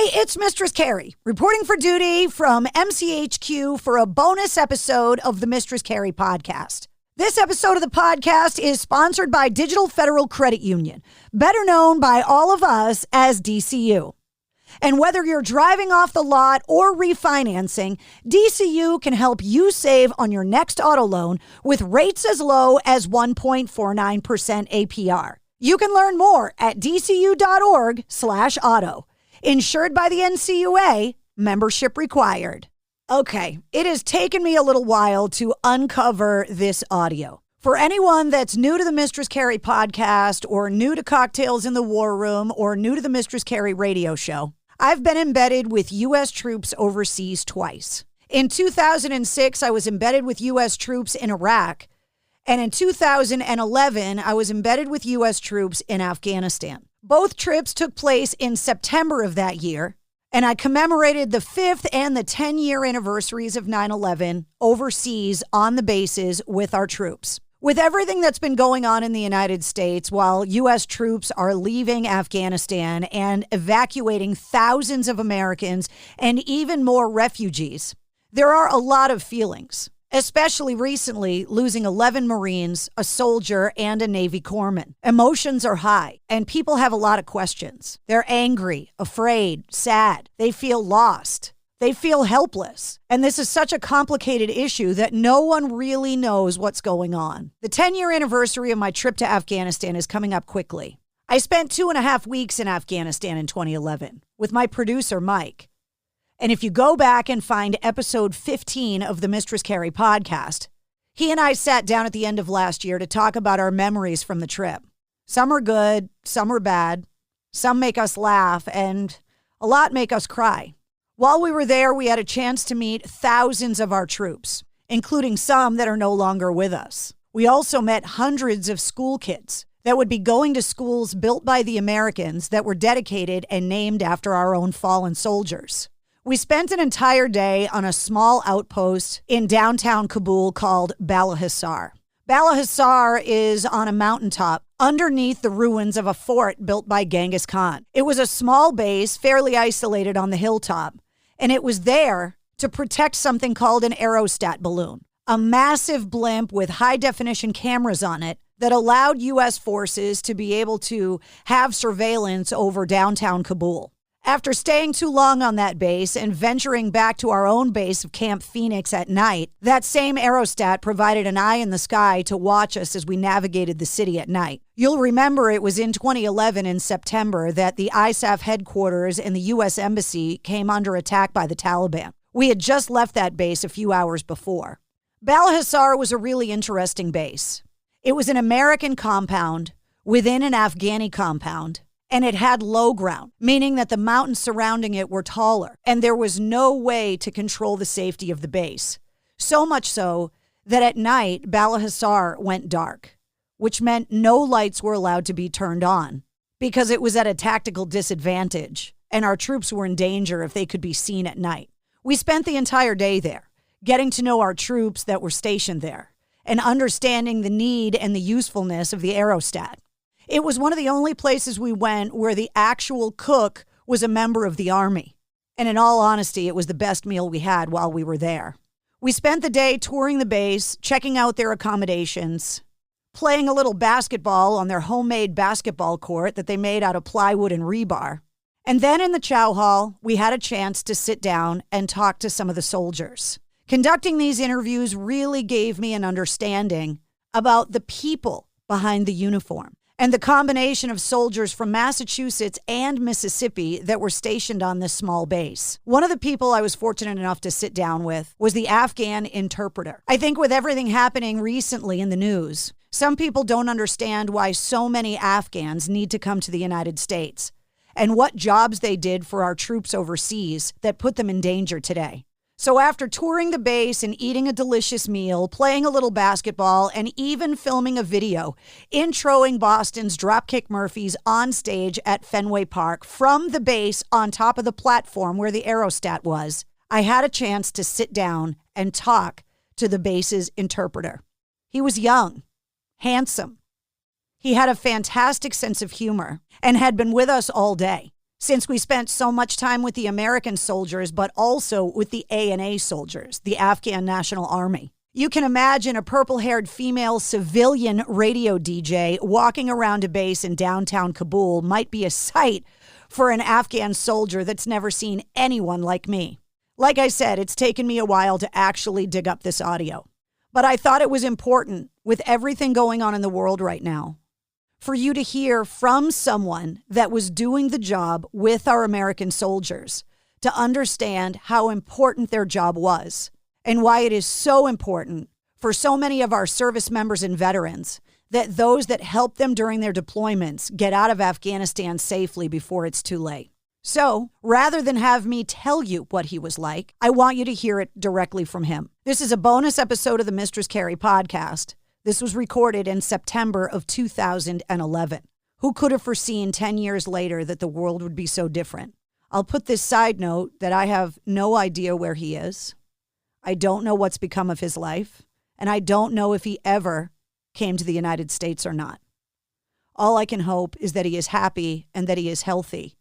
Hey, it's Mistress Carrie, reporting for duty from MCHQ for a bonus episode of the Mistress Carrie podcast. This episode of the podcast is sponsored by Digital Federal Credit Union, better known by all of us as DCU. And whether you're driving off the lot or refinancing, DCU can help you save on your next auto loan with rates as low as 1.49% APR. You can learn more at dcu.org/auto. Insured by the NCUA, membership required. Okay, it has taken me a little while to uncover this audio. For anyone that's new to the Mistress Carrie podcast or new to Cocktails in the War Room or new to the Mistress Carrie radio show, I've been embedded with U.S. troops overseas twice. In 2006, I was embedded with U.S. troops in Iraq, and in 2011, I was embedded with U.S. troops in Afghanistan. Both trips took place in September of that year, and I commemorated the 5th and the 10-year anniversaries of 9/11 overseas on the bases with our troops. With everything that's been going on in the United States while U.S. troops are leaving Afghanistan and evacuating thousands of Americans and even more refugees, there are a lot of feelings. Especially recently, losing 11 Marines, a soldier, and a Navy corpsman. Emotions are high, and people have a lot of questions. They're angry, afraid, sad. They feel lost. They feel helpless. And this is such a complicated issue that no one really knows what's going on. The 10-year anniversary of my trip to Afghanistan is coming up quickly. I spent 2.5 weeks in Afghanistan in 2011 with my producer, Mike. And if you go back and find episode 15 of the Mistress Carrie podcast, he and I sat down at the end of last year to talk about our memories from the trip. Some are good, some are bad, some make us laugh, and a lot make us cry. While we were there, we had a chance to meet thousands of our troops, including some that are no longer with us. We also met hundreds of school kids that would be going to schools built by the Americans that were dedicated and named after our own fallen soldiers. We spent an entire day on a small outpost in downtown Kabul called Bala Hissar. Bala Hissar is on a mountaintop underneath the ruins of a fort built by Genghis Khan. It was a small base, fairly isolated on the hilltop, and it was there to protect something called an aerostat balloon, a massive blimp with high-definition cameras on it that allowed U.S. forces to be able to have surveillance over downtown Kabul. After staying too long on that base and venturing back to our own base of Camp Phoenix at night, that same aerostat provided an eye in the sky to watch us as we navigated the city at night. You'll remember it was in 2011 in September that the ISAF headquarters and the U.S. Embassy came under attack by the Taliban. We had just left that base a few hours before. Bala Hissar was a really interesting base. It was an American compound within an Afghani compound, and it had low ground, meaning that the mountains surrounding it were taller, and there was no way to control the safety of the base. So much so that at night, Bala Hissar went dark, which meant no lights were allowed to be turned on because it was at a tactical disadvantage, and our troops were in danger if they could be seen at night. We spent the entire day there, getting to know our troops that were stationed there and understanding the need and the usefulness of the aerostat. It was one of the only places we went where the actual cook was a member of the Army. And in all honesty, it was the best meal we had while we were there. We spent the day touring the base, checking out their accommodations, playing a little basketball on their homemade basketball court that they made out of plywood and rebar. And then in the chow hall, we had a chance to sit down and talk to some of the soldiers. Conducting these interviews really gave me an understanding about the people behind the uniform and the combination of soldiers from Massachusetts and Mississippi that were stationed on this small base. One of the people I was fortunate enough to sit down with was the Afghan interpreter. I think with everything happening recently in the news, some people don't understand why so many Afghans need to come to the United States and what jobs they did for our troops overseas that put them in danger today. So after touring the base and eating a delicious meal, playing a little basketball, and even filming a video introing Boston's Dropkick Murphys on stage at Fenway Park from the base on top of the platform where the aerostat was, I had a chance to sit down and talk to the base's interpreter. He was young, handsome. He had a fantastic sense of humor and had been with us all day. since we spent so much time with the American soldiers, but also with the ANA soldiers, the Afghan National Army. You can imagine a purple-haired female civilian radio DJ walking around a base in downtown Kabul might be a sight for an Afghan soldier that's never seen anyone like me. Like I said, it's taken me a while to actually dig up this audio. But I thought it was important, with everything going on in the world right now, for you to hear from someone that was doing the job with our American soldiers to understand how important their job was and why it is so important for so many of our service members and veterans that those that help them during their deployments get out of Afghanistan safely before it's too late. So, rather than have me tell you what he was like, I want you to hear it directly from him. This is a bonus episode of the Mistress Carrie podcast. This was recorded in September of 2011. Who could have foreseen 10 years later that the world would be so different? I'll put this side note that I have no idea where he is. I don't know what's become of his life, and I don't know if he ever came to the United States or not. All I can hope is that he is happy and that he is healthy.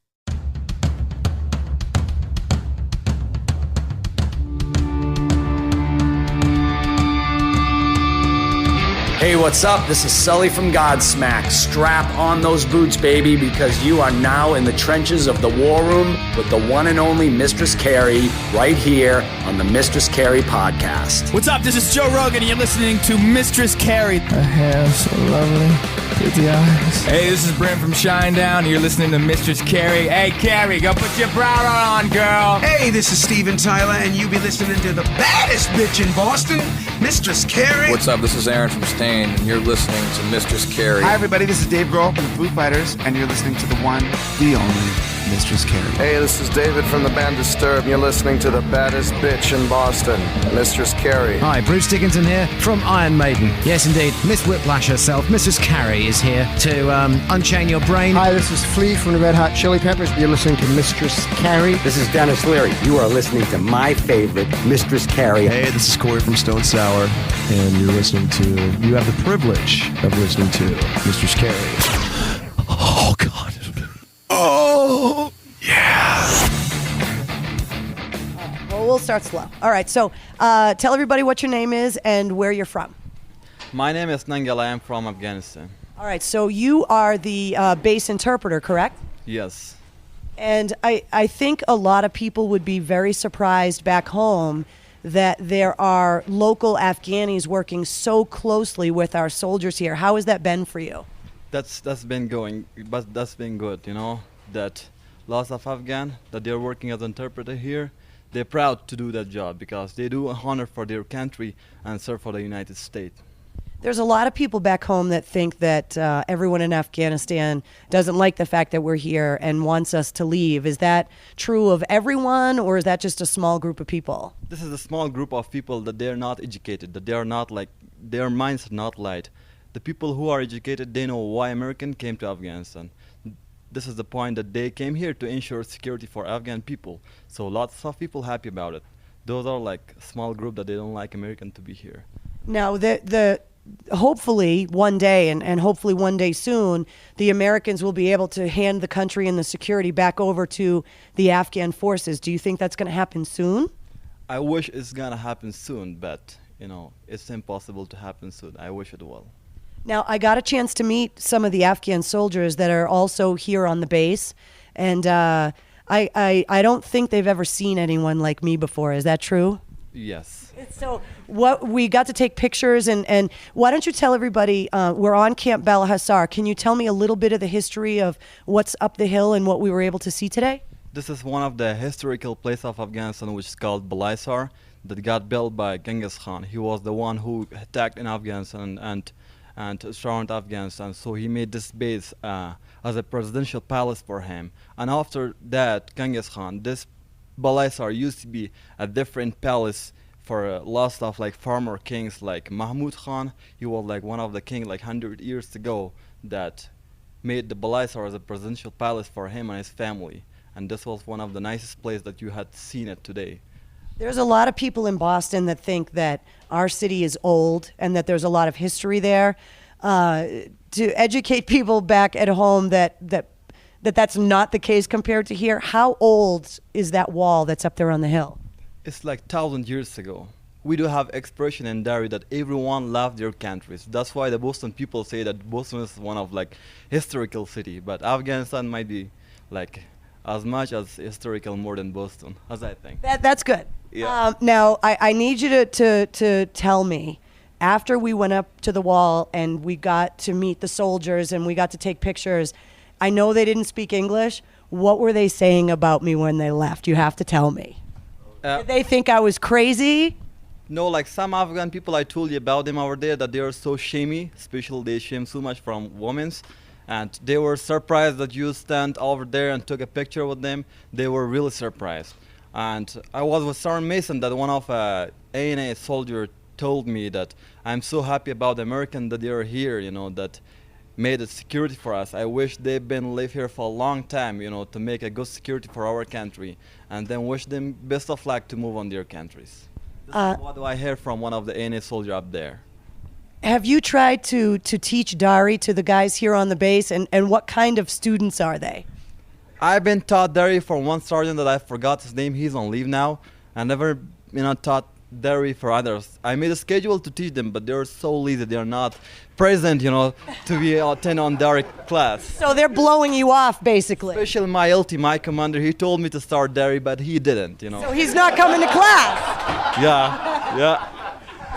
Hey, what's up? This is Sully from Godsmack. Strap on those boots, baby, because you are now in the trenches of the war room with the one and only Mistress Carrie right here on the Mistress Carrie podcast. What's up? This is Joe Rogan, and you're listening to Mistress Carrie. Her hair so lovely, pretty eyes. Hey, this is Brent from Shinedown, and you're listening to Mistress Carrie. Hey, Carrie, go put your bra on, girl. Hey, this is Steven Tyler, and you be listening to the baddest bitch in Boston, Mistress Carrie. What's up? This is Aaron from Stain, and you're listening to Mistress Carrie. Hi, everybody. This is Dave Grohl from the Foo Fighters, and you're listening to the one, the only Mistress Carrie. Hey, this is David from the band Disturbed, and you're listening to the baddest bitch in Boston, Mistress Carrie. Hi, Bruce Dickinson here from Iron Maiden. Yes, indeed. Miss Whiplash herself, Mistress Carrie, is here to unchain your brain. Hi, this is Flea from the Red Hot Chili Peppers. You're listening to Mistress Carrie. This is Dennis Leary. You are listening to my favorite, Mistress Carrie. Hey, this is Corey from Stone Sour, and you have the privilege of listening to Mistress Carrie. Oh, God. Oh, yeah. Well, we'll start slow. All right, so tell everybody what your name is and where you're from. My name is Nenghel. I am from Afghanistan. All right, so you are the base interpreter, correct? Yes. And I think a lot of people would be very surprised back home that there are local Afghanis working so closely with our soldiers here. How has that been for you? That's been going, but that's been good, you know, that lots of Afghan, that they're working as an interpreter here, they're proud to do that job because they do honor for their country and serve for the United States. There's a lot of people back home that think that everyone in Afghanistan doesn't like the fact that we're here and wants us to leave. Is that true of everyone, or is that just a small group of people? This is a small group of people that they're not educated, that they are not like, their minds are not light. The people who are educated, they know why American came to Afghanistan. This is the point that they came here to ensure security for Afghan people. So lots of people happy about it. Those are like a small group that they don't like American to be here. Now, hopefully one day, and hopefully one day soon, the Americans will be able to hand the country and the security back over to the Afghan forces. Do you think that's going to happen soon? I wish it's going to happen soon, but, you know, it's impossible to happen soon. I wish it will. Now, I got a chance to meet some of the Afghan soldiers that are also here on the base, and I don't think they've ever seen anyone like me before. Is that true? Yes. So we got to take pictures, and why don't you tell everybody, we're on Camp Bala Hassar. Can you tell me a little bit of the history of what's up the hill and what we were able to see today? This is one of the historical places of Afghanistan, which is called Bala Hassar, that got built by Genghis Khan. He was the one who attacked in Afghanistan and surrounded Afghanistan. So he made this base as a presidential palace for him. And after that, Genghis Khan, this Bala Hassar used to be a different palace for lots of like former kings like Mahmud Khan. He was like one of the king like 100 years ago that made the Bala Hassar as a presidential palace for him and his family. And this was one of the nicest places that you had seen it today. There's a lot of people in Boston that think that our city is old and that there's a lot of history there. To educate people back at home that that that's not the case compared to here. How old is that wall that's up there on the hill? It's like 1,000 years ago. We do have expression in Derry that everyone loved their countries. That's why the Boston people say that Boston is one of like historical city, but Afghanistan might be like as much as historical more than Boston, as I think. That's good. Yeah. Now, I need you to tell me, after we went up to the wall and we got to meet the soldiers and we got to take pictures, I know they didn't speak English. What were they saying about me when they left? You have to tell me. Did they think I was crazy? No, like some Afghan people I told you about them over there, that they are so shamey, especially they shame so much from women. And they were surprised that you stand over there and took a picture with them. They were really surprised. And I was with Sergeant Mason that one of ANA soldier told me that I'm so happy about the American that they are here, you know, that made it security for us. I wish they've been live here for a long time, you know, to make a good security for our country. And then wish them best of luck to move on their countries. What do I hear from one of the ANA soldier up there? Have you tried to teach Dari to the guys here on the base, and what kind of students are they? I've been taught Dari from one sergeant that I forgot his name. He's on leave now. I never, taught Dari for others. I made a schedule to teach them, but they're so lazy. They're not present, to be attend on Dari class. So they're blowing you off, basically. Especially my LT, my commander, he told me to start Dari, but he didn't, So he's not coming to class. Yeah.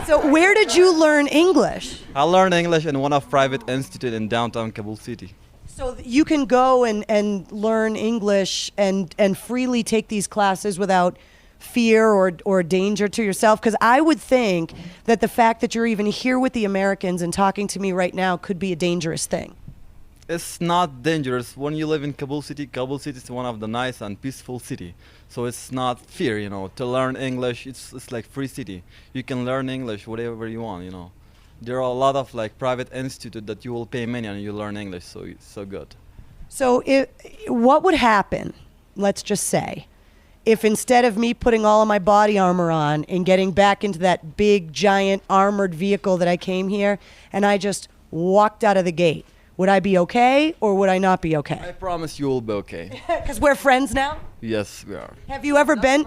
So where did you learn English? I learned English in one of private institute in downtown Kabul city. So you can go and learn English and freely take these classes without fear or danger to yourself? Because I would think that the fact that you're even here with the Americans and talking to me right now could be a dangerous thing. It's not dangerous. When you live in Kabul city is one of the nice and peaceful city. So it's not fear, to learn English. It's like free city. You can learn English whatever you want, There are a lot of like private institute that you will pay money and you learn English, so it's so good. So what would happen, let's just say, if instead of me putting all of my body armor on and getting back into that big, giant, armored vehicle that I came here, and I just walked out of the gate? Would I be okay, or would I not be okay? I promise you will be okay. Because we're friends now? Yes, we are. Have you ever been?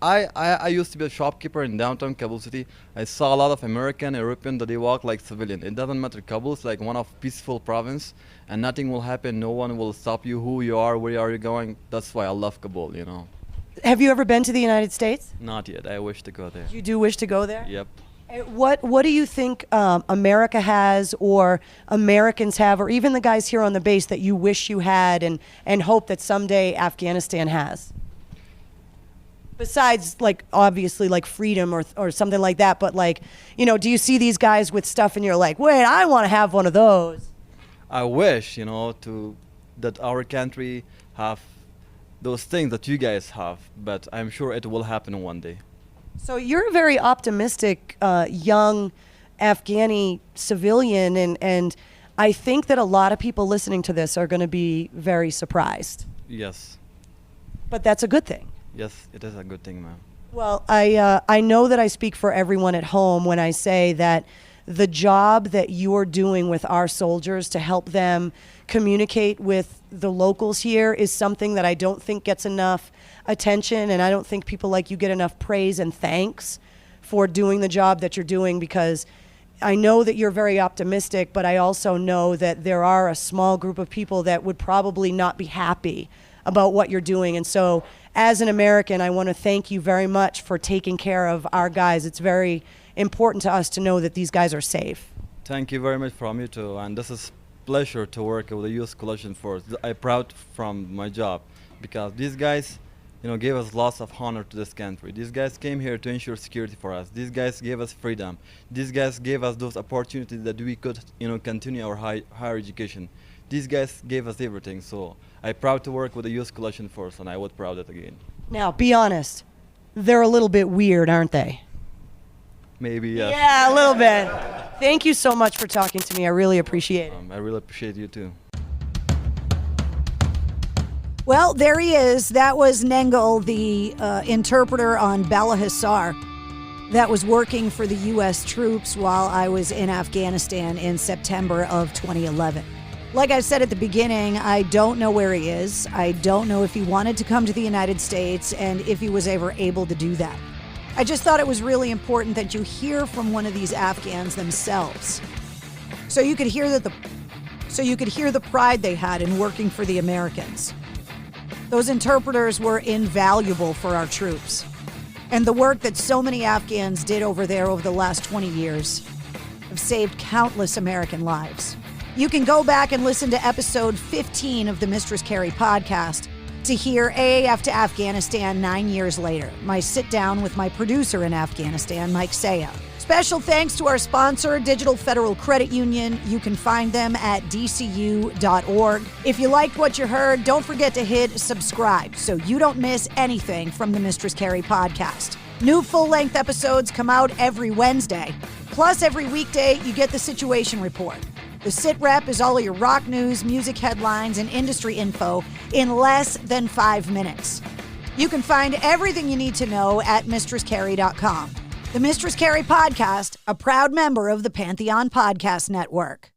I used to be a shopkeeper in downtown Kabul city. I saw a lot of American, European that they walk like civilian. It doesn't matter. Kabul is like one of peaceful province, and nothing will happen. No one will stop you. Who you are, where are you going? That's why I love Kabul. Have you ever been to the United States? Not yet. I wish to go there. You do wish to go there? Yep. What do you think America has, or Americans have, or even the guys here on the base that you wish you had and hope that someday Afghanistan has? Besides, like, obviously, like freedom or something like that, but like, do you see these guys with stuff and you're like, wait, I want to have one of those? I wish, that our country have those things that you guys have, but I'm sure it will happen one day. So you're a very optimistic, young Afghani civilian, and I think that a lot of people listening to this are going to be very surprised. Yes. But that's a good thing. Yes, it is a good thing, ma'am. Well, I know that I speak for everyone at home when I say that the job that you're doing with our soldiers to help them communicate with the locals here is something that I don't think gets enough attention, and I don't think people like you get enough praise and thanks for doing the job that you're doing, because I know that you're very optimistic, but I also know that there are a small group of people that would probably not be happy about what you're doing. And so as an American, I want to thank you very much for taking care of our guys. It's very important to us to know that these guys are safe. Thank you very much from you too, and this is pleasure to work with the U.S. Coalition Force. I'm proud from my job because these guys, gave us lots of honor to this country. These guys came here to ensure security for us. These guys gave us freedom. These guys gave us those opportunities that we could, continue our higher education. These guys gave us everything. So I'm proud to work with the U.S. Coalition Force, and I would proud it again. Now, be honest. They're a little bit weird, aren't they? Maybe, yes. Yeah, a little bit. Thank you so much for talking to me. I really appreciate it. I really appreciate you too. Well, there he is. That was Nenghel, the interpreter on Bala Hissar that was working for the U.S. troops while I was in Afghanistan in September of 2011. Like I said at the beginning, I don't know where he is. I don't know if he wanted to come to the United States and if he was ever able to do that. I just thought it was really important that you hear from one of these Afghans themselves. So you could hear the pride they had in working for the Americans. Those interpreters were invaluable for our troops. And the work that so many Afghans did over there over the last 20 years have saved countless American lives. You can go back and listen to episode 15 of the Mistress Carrie podcast to hear AAF to Afghanistan 9 years later, my sit down with my producer in Afghanistan, Mike Saya. Special thanks to our sponsor, Digital Federal Credit Union. You can find them at dcu.org. If you liked what you heard, don't forget to hit subscribe so you don't miss anything from the Mistress Carrie podcast. New full-length episodes come out every Wednesday. Plus, every weekday, you get the Situation Report. The Sit Rep is all of your rock news, music headlines, and industry info in less than 5 minutes. You can find everything you need to know at MistressCarrie.com. The Mistress Carrie Podcast, a proud member of the Pantheon Podcast Network.